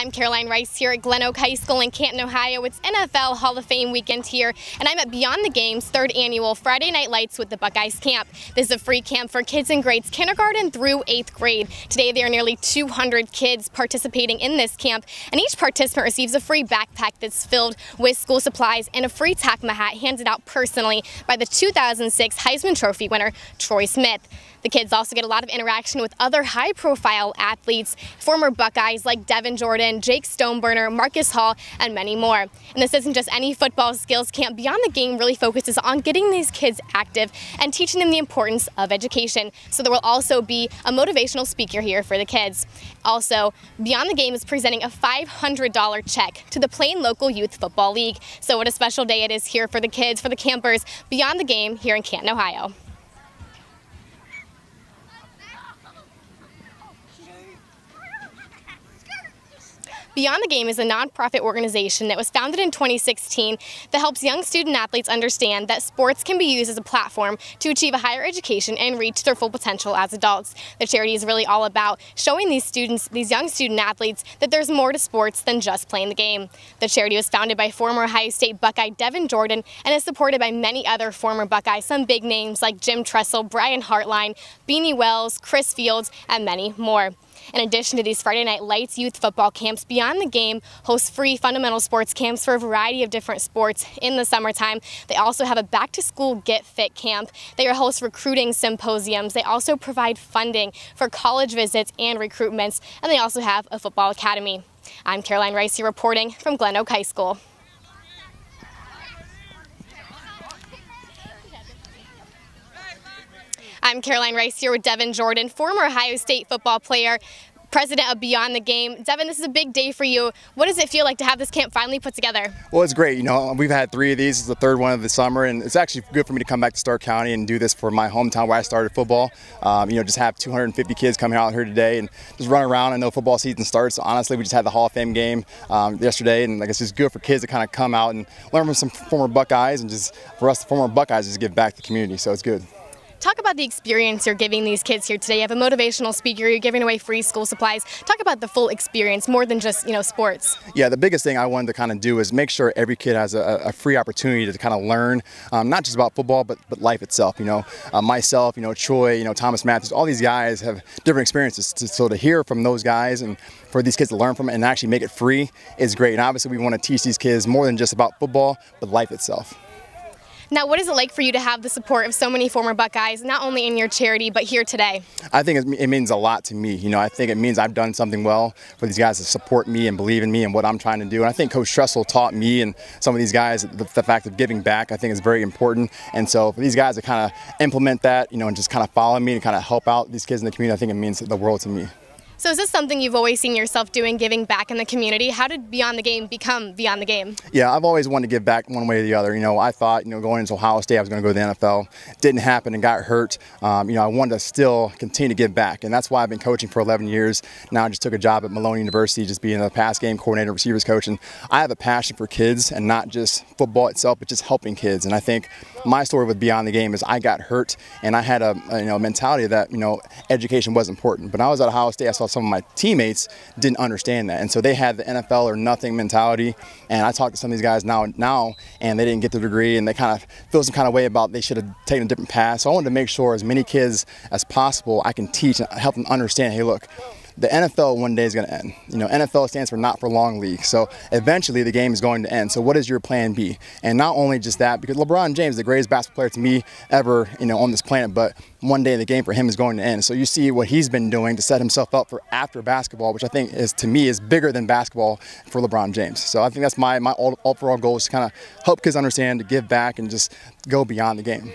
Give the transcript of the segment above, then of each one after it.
I'm Caroline Rice here at Glen Oak High School in Canton, Ohio. It's NFL Hall of Fame weekend here, and I'm at Beyond the Game's third annual Friday Night Lights with the Buckeyes camp. This is a free camp for kids in grades kindergarten through 8th grade. Today there are nearly 200 kids participating in this camp, and each participant receives a free backpack that's filled with school supplies and a free TACMA hat handed out personally by the 2006 Heisman Trophy winner, Troy Smith. The kids also get a lot of interaction with other high-profile athletes, former Buckeyes like Devin Jordan, Jake Stoneburner, Marcus Hall, and many more. And this isn't just any football skills camp. Beyond the Game really focuses on getting these kids active and teaching them the importance of education. So there will also be a motivational speaker here for the kids. Also, Beyond the Game is presenting a $500 check to the Plain Local Youth Football League. So what a special day it is here for the kids, for the campers. Beyond the Game here in Canton, Ohio. Beyond the Game is a nonprofit organization that was founded in 2016 that helps young student athletes understand that sports can be used as a platform to achieve a higher education and reach their full potential as adults. The charity is really all about showing these young student athletes that there's more to sports than just playing the game. The charity was founded by former Ohio State Buckeye Devin Jordan and is supported by many other former Buckeyes, some big names like Jim Tressel, Brian Hartline, Beanie Wells, Chris Fields, and many more. In addition to these Friday Night Lights youth football camps, Beyond the Game hosts free fundamental sports camps for a variety of different sports in the summertime. They also have a back-to-school Get Fit camp. They host recruiting symposiums. They also provide funding for college visits and recruitments, and they also have a football academy. I'm Caroline Rice here reporting from Glen Oak High School. I'm Caroline Rice here with Devin Jordan, former Ohio State football player, president of Beyond the Game. Devin, this is a big day for you. What does it feel like to have this camp finally put together? Well, it's great. You know, we've had 3 of these. This is the 3rd one of the summer, and it's actually good for me to come back to Stark County and do this for my hometown where I started football. You know, just have 250 kids coming out here today and just run around. I know football season starts. Honestly, we just had the Hall of Fame game yesterday, and I guess it's good for kids to kind of come out and learn from some former Buckeyes, and just for us, the former Buckeyes, just give back to the community. So it's good. Talk about the experience you're giving these kids here today. You have a motivational speaker, you're giving away free school supplies. Talk about the full experience, more than just, you know, sports. Yeah, the biggest thing I wanted to kind of do is make sure every kid has a free opportunity to kind of learn, not just about football, but life itself. You know, myself, you know, Troy, you know, Thomas Mathews, all these guys have different experiences. So to hear from those guys and for these kids to learn from it and actually make it free is great. And obviously we want to teach these kids more than just about football, but life itself. Now, what is it like for you to have the support of so many former Buckeyes, not only in your charity, but here today? I think it means a lot to me. You know, I think it means I've done something well for these guys to support me and believe in me and what I'm trying to do. And I think Coach Tressel taught me and some of these guys the fact of giving back, I think, is very important. And so for these guys to kind of implement that, you know, and just kind of follow me and kind of help out these kids in the community, I think it means the world to me. So is this something you've always seen yourself doing, giving back in the community? How did Beyond the Game become Beyond the Game? Yeah, I've always wanted to give back one way or the other. You know, I thought, you know, going into Ohio State I was going to go to the NFL. Didn't happen and got hurt. You know, I wanted to still continue to give back, and that's why I've been coaching for 11 years. Now I just took a job at Malone University, just being a pass game coordinator, receivers coach, and I have a passion for kids and not just football itself, but just helping kids. And I think my story with Beyond the Game is I got hurt, and I had a mentality that, you know, education was important. But when I was at Ohio State, I saw some of my teammates didn't understand that, and so they had the NFL or nothing mentality. And I talked to some of these guys now and they didn't get the degree, and they kind of feel some kind of way about they should have taken a different path. So I wanted to make sure as many kids as possible I can teach and help them understand, hey, look, the NFL one day is going to end. You know, NFL stands for not for long league. So eventually the game is going to end. So what is your plan B? And not only just that, because LeBron James is the greatest basketball player to me ever, you know, on this planet, but one day the game for him is going to end. So you see what he's been doing to set himself up for after basketball, which I think is, to me, is bigger than basketball for LeBron James. So I think that's my overall goal, is to kind of help kids understand, to give back, and just go beyond the game.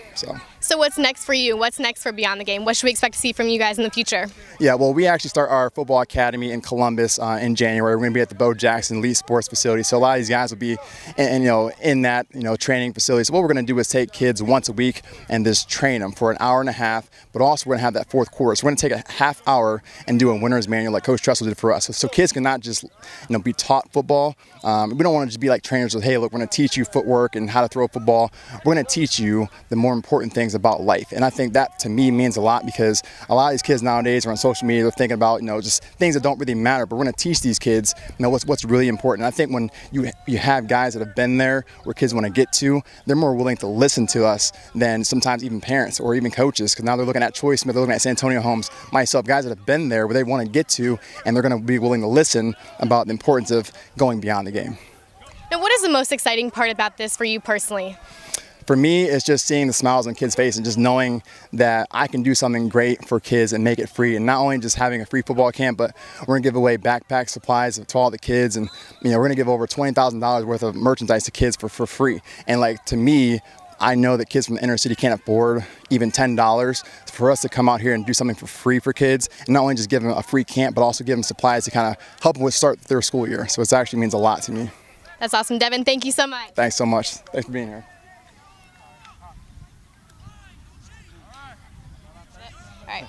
So what's next for you? What's next for Beyond the Game? What should we expect to see from you guys in the future? Yeah, well, we actually start our football academy in Columbus in January. We're going to be at the Bo Jackson Elite Sports Facility. So a lot of these guys will be, in that training facility. So what we're going to do is take kids once a week and just train them for an hour and a half. half, but also we're going to have that fourth quarter. So we're going to take a half hour and do a winner's manual like Coach Tressel did for us. So kids can not just be taught football. We don't want to just be like trainers with, hey, look, we're going to teach you footwork and how to throw a football. We're going to teach you the more important things about life. And I think that to me means a lot, because a lot of these kids nowadays are on social media, they're thinking about just things that don't really matter. But we're going to teach these kids what's really important. And I think when you have guys that have been there where kids want to get to, they're more willing to listen to us than sometimes even parents or even coaches, because now they're looking at Troy Smith, they're looking at San Antonio Holmes, myself, guys that have been there where they want to get to, and they're going to be willing to listen about the importance of going beyond the game. Now, what is the most exciting part about this for you personally? For me, it's just seeing the smiles on kids' faces and just knowing that I can do something great for kids and make it free. And not only just having a free football camp, but we're going to give away backpack supplies to all the kids. And we're going to give over $20,000 worth of merchandise to kids for free. And to me, I know that kids from the inner city can't afford even $10. For us to come out here and do something for free for kids, and not only just give them a free camp, but also give them supplies to kind of help them with start their school year. So it actually means a lot to me. That's awesome, Devin. Thank you so much. Thanks so much. Thanks for being here. All right.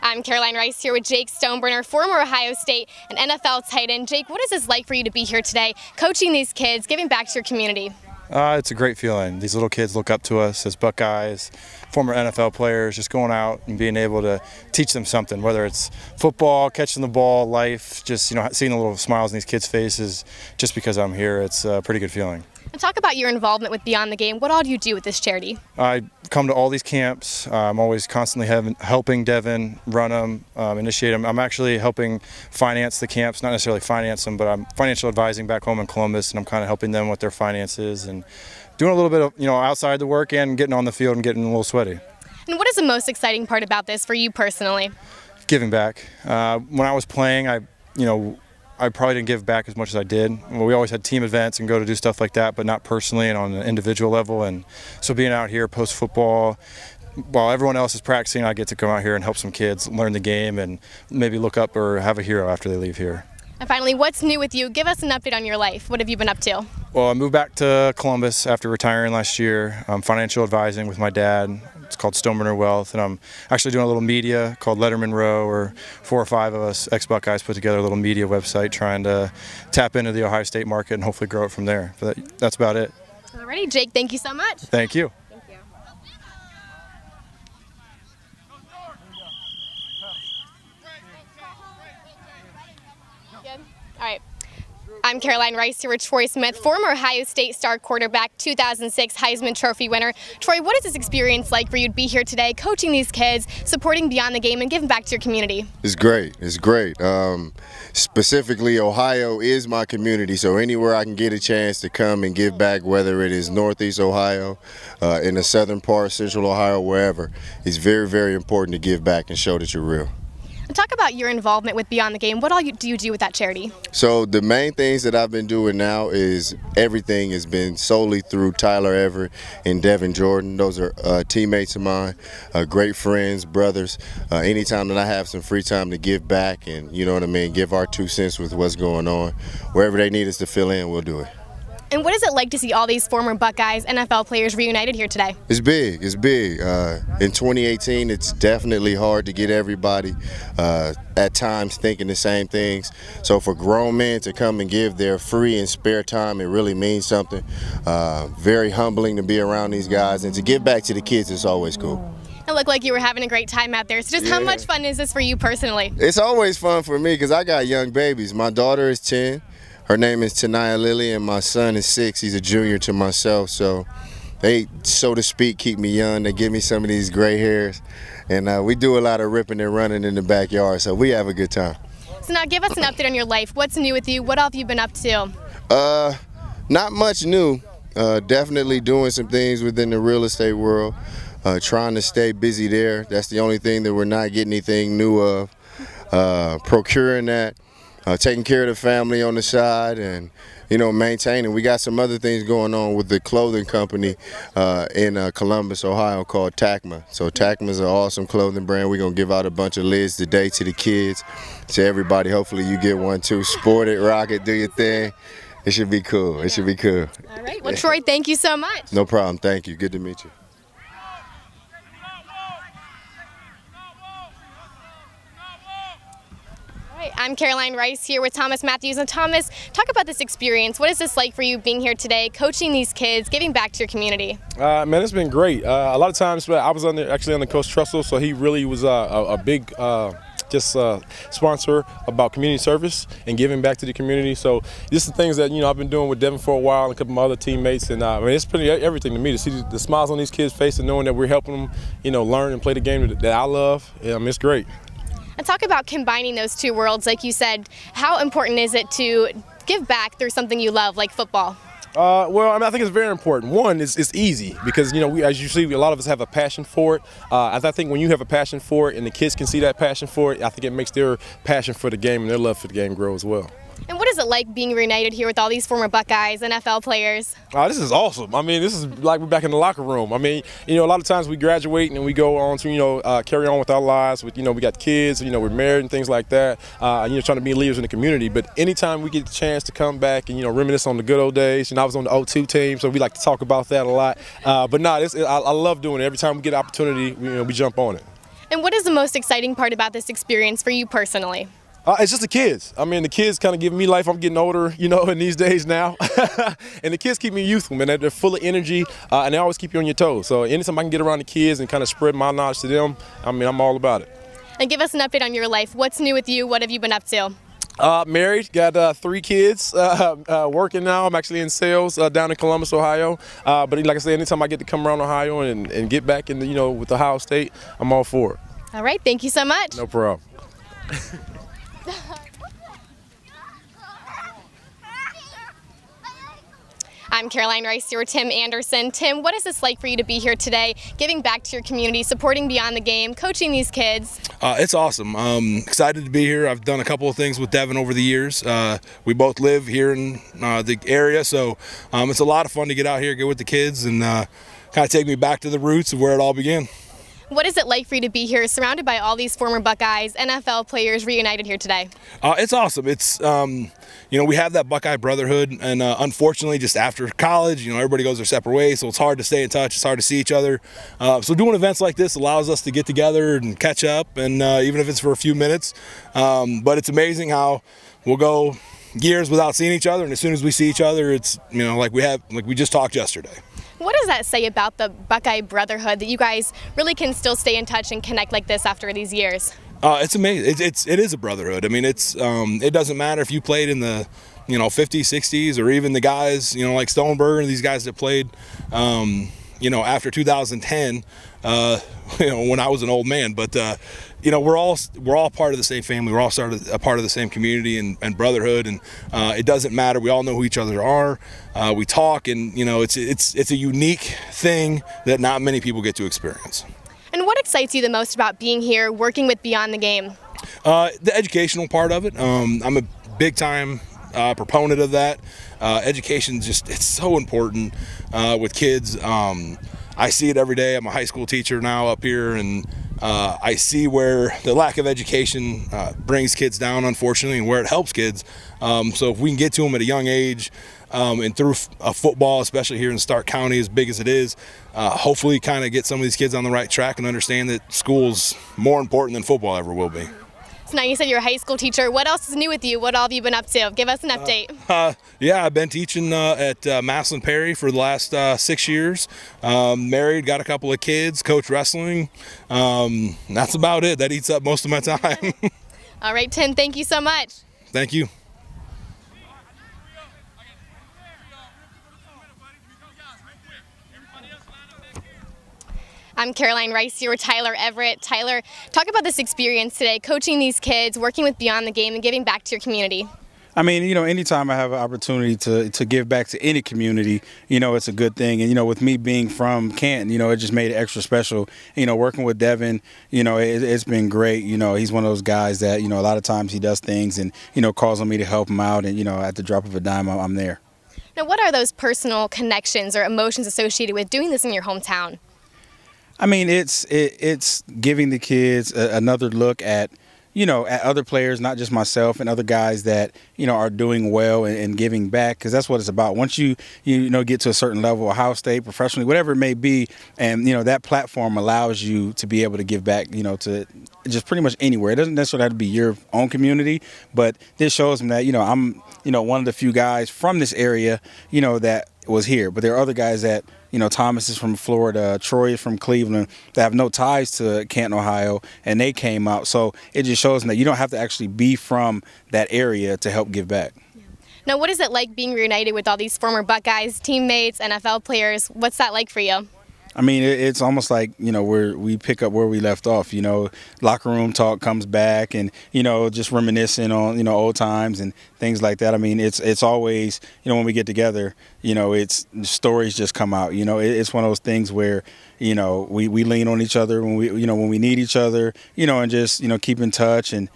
I'm Caroline Rice here with Jake Stoneburner, former Ohio State and NFL tight end. Jake, what is this like for you to be here today, coaching these kids, giving back to your community? It's a great feeling. These little kids look up to us as Buckeyes, former NFL players, just going out and being able to teach them something, whether it's football, catching the ball, life, just seeing the little smiles on these kids' faces just because I'm here. It's a pretty good feeling. And talk about your involvement with Beyond the Game. What all do you do with this charity? I come to all these camps. I'm always constantly helping Devin run them, initiate them. I'm actually helping finance the camps, not necessarily finance them, but I'm financial advising back home in Columbus, and I'm kind of helping them with their finances and doing a little bit of outside the work and getting on the field and getting a little sweaty. And what is the most exciting part about this for you personally? Giving back. When I was playing, I probably didn't give back as much as I did. We always had team events and go to do stuff like that, but not personally and on an individual level. And so being out here post-football, while everyone else is practicing, I get to come out here and help some kids learn the game and maybe look up or have a hero after they leave here. And finally, what's new with you? Give us an update on your life. What have you been up to? Well, I moved back to Columbus after retiring last year. I'm financial advising with my dad. It's called Stoneburner Wealth, and I'm actually doing a little media called Letterman Row, where 4 or 5 of us ex-Buckeyes put together a little media website trying to tap into the Ohio State market and hopefully grow it from there. But that's about it. Alrighty, Jake, thank you so much. Thank you. Thank you. Good? All right. I'm Caroline Rice here with Troy Smith, former Ohio State star quarterback, 2006 Heisman Trophy winner. Troy, what is this experience like for you to be here today, coaching these kids, supporting Beyond the Game, and giving back to your community? It's great. It's great. Specifically, Ohio is my community, so anywhere I can get a chance to come and give back, whether it is Northeast Ohio, in the southern part, Central Ohio, wherever, it's very, very important to give back and show that you're real. Talk about your involvement with Beyond the Game. What all do you do with that charity? So the main things that I've been doing now is everything has been solely through Tyler Everett and Devin Jordan. Those are teammates of mine, great friends, brothers. Anytime that I have some free time to give back and, give our 2 cents with what's going on, wherever they need us to fill in, we'll do it. And what is it like to see all these former Buckeyes, NFL players reunited here today? It's big. It's big. In 2018, it's definitely hard to get everybody at times thinking the same things. So for grown men to come and give their free and spare time, it really means something. Very humbling to be around these guys, and to give back to the kids is always cool. It looked like you were having a great time out there. So just how much fun is this for you personally? It's always fun for me because I got young babies. My daughter is 10. Her name is Tanaya Lily, and my son is 6. He's a junior to myself, so they, so to speak, keep me young. They give me some of these gray hairs, and we do a lot of ripping and running in the backyard, so we have a good time. So now give us an update on your life. What's new with you? What all have you been up to? Not much new. Definitely doing some things within the real estate world, trying to stay busy there. That's the only thing that we're not getting anything new of. Procuring that. Taking care of the family on the side and, maintaining. We got some other things going on with the clothing company in Columbus, Ohio called Tacma. So Tacma is an awesome clothing brand. We're going to give out a bunch of lids today to the kids, to everybody. Hopefully you get one too. Sport it, rock it, do your thing. It should be cool. It should be cool. All right. Well, Troy, thank you so much. No problem. Thank you. Good to meet you. Hi, I'm Caroline Rice here with Thomas Mathews. And Thomas, talk about this experience. What is this like for you being here today, coaching these kids, giving back to your community? Man, it's been great. A lot of times I was actually under Coach Trussell, so he really was a big sponsor about community service and giving back to the community. So just the things that I've been doing with Devin for a while and a couple of my other teammates, and I mean, it's pretty everything to me to see the smiles on these kids' faces and knowing that we're helping them, learn and play the game that I love. I mean, it's great. And talk about combining those two worlds, like you said. How important is it to give back through something you love, like football? Well, I mean, I think it's very important. One, it's easy because, as you see, a lot of us have a passion for it. I think when you have a passion for it and the kids can see that passion for it, I think it makes their passion for the game and their love for the game grow as well. And what is it like being reunited here with all these former Buckeyes, NFL players? This is awesome. I mean, this is like we're back in the locker room. I mean, a lot of times we graduate and we go on to, carry on with our lives. With, we got kids, we're married and things like that. Trying to be leaders in the community. But anytime we get the chance to come back and, reminisce on the good old days. I was on the 02 team, so we like to talk about that a lot. But no, I love doing it. Every time we get an opportunity, we jump on it. And what is the most exciting part about this experience for you personally? It's just the kids. I mean, the kids kind of give me life. I'm getting older, in these days now. And the kids keep me youthful, man. They're full of energy, and they always keep you on your toes. So anytime I can get around the kids and kind of spread my knowledge to them, I mean, I'm all about it. And give us an update on your life. What's new with you? What have you been up to? Married, got 3 kids, working now. I'm actually in sales down in Columbus, Ohio. But like I said, anytime I get to come around Ohio and get back in, with Ohio State, I'm all for it. All right, thank you so much. No problem. I'm Caroline Rice here with Tim Anderson. Tim, what is this like for you to be here today, giving back to your community, supporting Beyond the Game, coaching these kids? It's awesome. Excited to be here. I've done a couple of things with Devin over the years. We both live here in the area, so it's a lot of fun to get out here, get with the kids, and kind of take me back to the roots of where it all began. What is it like for you to be here, surrounded by all these former Buckeyes, NFL players reunited here today? It's awesome. It's, we have that Buckeye brotherhood, and unfortunately, just after college, everybody goes their separate ways, so it's hard to stay in touch. It's hard to see each other. So doing events like this allows us to get together and catch up, and even if it's for a few minutes. But it's amazing how we'll go years without seeing each other, and as soon as we see each other, it's, like we just talked yesterday. What does that say about the Buckeye brotherhood, that you guys really can still stay in touch and connect like this after these years? It's amazing. It is a brotherhood. I mean, it doesn't matter if you played in the 50s, 60s, or even the guys like Stoneburner and these guys that played after 2010. When I was an old man, but we're all part of the same family. We're all a part of the same community and brotherhood, and it doesn't matter. We all know who each other are. We talk, and it's a unique thing that not many people get to experience. And what excites you the most about being here, working with Beyond the Game? The educational part of it. I'm a big time proponent of that. Education it's so important with kids. I see it every day. I'm a high school teacher now up here, and I see where the lack of education brings kids down, unfortunately, and where it helps kids. So if we can get to them at a young age, and through football, especially here in Stark County, as big as it is, hopefully kind of get some of these kids on the right track and understand that school's more important than football ever will be. So now you said you're a high school teacher. What else is new with you? What all have you been up to? Give us an update. Yeah, I've been teaching at Massillon Perry for the last 6 years. Married, got a couple of kids, coach wrestling. That's about it. That eats up most of my time. All right, Tim, thank you so much. Thank you. I'm Caroline Rice here with Tyler Everett. Tyler, talk about this experience today, coaching these kids, working with Beyond the Game, and giving back to your community. I mean, anytime I have an opportunity to give back to any community, it's a good thing. And, with me being from Canton, it just made it extra special. Working with Devin, it's been great. He's one of those guys that, a lot of times he does things and, calls on me to help him out. And, at the drop of a dime, I'm there. Now, what are those personal connections or emotions associated with doing this in your hometown? I mean, it's giving the kids another look at, at other players, not just myself, and other guys that, are doing well and giving back, because that's what it's about. Once you get to a certain level, Ohio State, professionally, whatever it may be, and, that platform allows you to be able to give back, to just pretty much anywhere. It doesn't necessarily have to be your own community, but this shows them that, I'm, one of the few guys from this area, that was here. But there are other guys that, Thomas is from Florida, Troy is from Cleveland, that have no ties to Canton, Ohio, and they came out. So it just shows them that you don't have to actually be from that area to help give back. Now, what is it like being reunited with all these former Buckeyes, teammates, NFL players? What's that like for you? I mean, it's almost like, we pick up where we left off, locker room talk comes back and, just reminiscing on, old times and things like that. I mean, it's always, when we get together, it's stories just come out, it's one of those things where, we lean on each other when we need each other, and just, keep in touch and,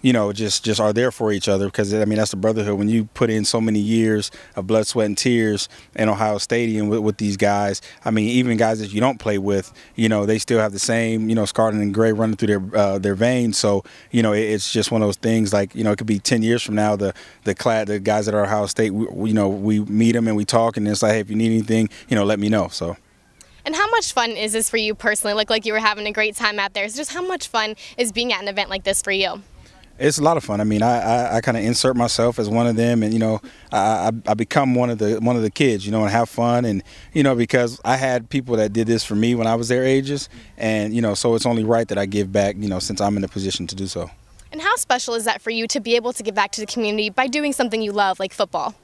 just are there for each other, because, I mean, that's the brotherhood. When you put in so many years of blood, sweat, and tears in Ohio Stadium with these guys, I mean, even guys that you don't play with, they still have the same, scarlet and gray running through their veins. So, it's just one of those things, like, it could be 10 years from now, the guys that are Ohio State, we meet them and we talk, and it's like, hey, if you need anything, let me know. So. And how much fun is this for you personally? Like you were having a great time out there. So just how much fun is being at an event like this for you? It's a lot of fun. I mean, I kind of insert myself as one of them, and I become one of the kids, and have fun, and because I had people that did this for me when I was their ages, and so it's only right that I give back, since I'm in a position to do so. And how special is that for you to be able to give back to the community by doing something you love, like football?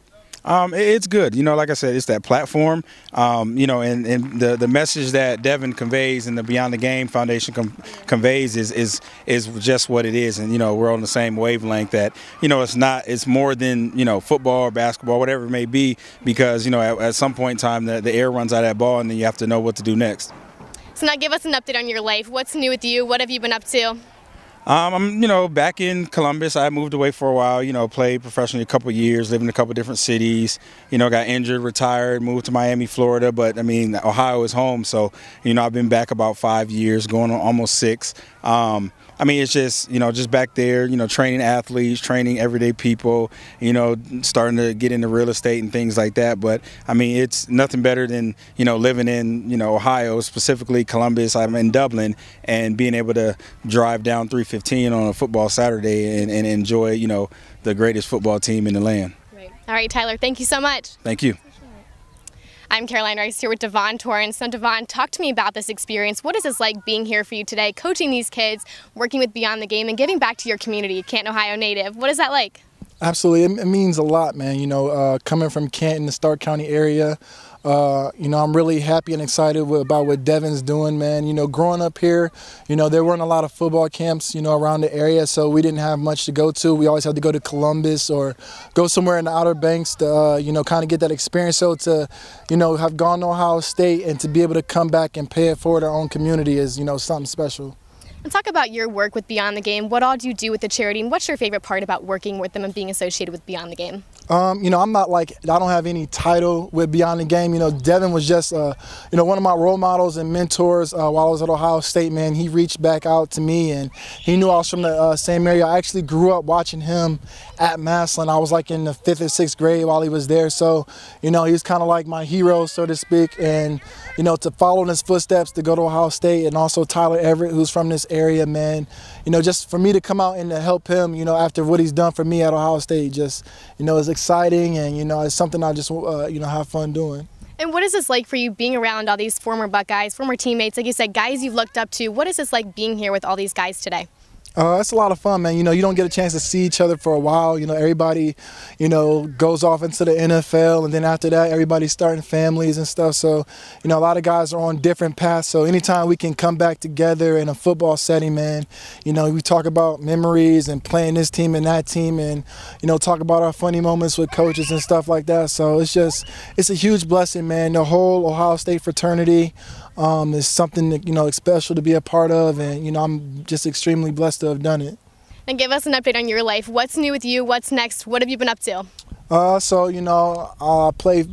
It's good. Like I said, it's that platform, and the message that Devin conveys and the Beyond the Game Foundation conveys is just what it is. And, we're on the same wavelength that, it's more than, football or basketball, whatever it may be, because, at some point in time, the air runs out of that ball and then you have to know what to do next. So now give us an update on your life. What's new with you? What have you been up to? I'm, back in Columbus. I moved away for a while, played professionally a couple of years, lived in a couple of different cities, got injured, retired, moved to Miami, Florida. But, I mean, Ohio is home. So, I've been back about 5 years, going on almost 6. I mean, it's just, just back there, training athletes, training everyday people, starting to get into real estate and things like that. But, I mean, it's nothing better than, living in, Ohio, specifically Columbus. I'm in Dublin, and being able to drive down 315 on a football Saturday and enjoy, the greatest football team in the land. Right. All right, Tyler, thank you so much. Thank you. I'm Caroline Rice here with Devin Torrance. So Devin, talk to me about this experience. What is this like being here for you today, coaching these kids, working with Beyond the Game, and giving back to your community, Canton, Ohio native? What is that like? Absolutely. It means a lot, man. Coming from Canton, the Stark County area, I'm really happy and excited about what Devin's doing, man. Growing up here, there weren't a lot of football camps, around the area, so we didn't have much to go to. We always had to go to Columbus or go somewhere in the Outer Banks to, kind of get that experience. So to, have gone to Ohio State and to be able to come back and pay it forward our own community is, something special. And talk about your work with Beyond the Game. What all do you do with the charity, and what's your favorite part about working with them and being associated with Beyond the Game? I'm not I don't have any title with Beyond the Game. Devin was just, one of my role models and mentors while I was at Ohio State, man. He reached back out to me, and he knew I was from the same area. I actually grew up watching him at Massillon. I was in the 5th or 6th grade while he was there. So, he was kind of like my hero, so to speak. And, to follow in his footsteps, to go to Ohio State, and also Tyler Everett, who's from this area, man. Just for me to come out and to help him, after what he's done for me at Ohio State, just, is exciting, and, it's something I just, have fun doing. And what is this like for you being around all these former Buckeyes, former teammates, like you said, guys you've looked up to? What is this like being here with all these guys today? It's a lot of fun, man. You don't get a chance to see each other for a while. Everybody, goes off into the NFL, and then after that, everybody's starting families and stuff. So, a lot of guys are on different paths. So anytime we can come back together in a football setting, man, we talk about memories and playing this team and that team, and, talk about our funny moments with coaches and stuff like that. So it's a huge blessing, man. The whole Ohio State fraternity is something that, special to be a part of, and, I'm just extremely blessed to have done it. And give us an update on your life. What's new with you? What's next? What have you been up to? I play,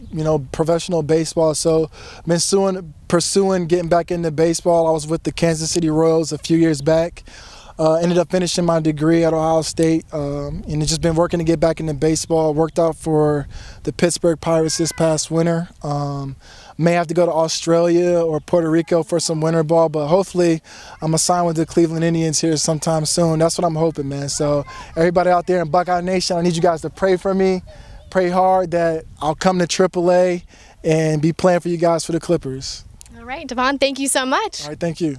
professional baseball, so been pursuing getting back into baseball. I was with the Kansas City Royals a few years back. ended up finishing my degree at Ohio State, and it's just been working to get back into baseball. Worked out for the Pittsburgh Pirates this past winter. May have to go to Australia or Puerto Rico for some winter ball, but hopefully I'm assigned with the Cleveland Indians here sometime soon. That's what I'm hoping, man. So everybody out there in Buckeye Nation, I need you guys to pray for me, pray hard that I'll come to AAA and be playing for you guys for the Clippers. All right, Devon, thank you so much. All right, thank you.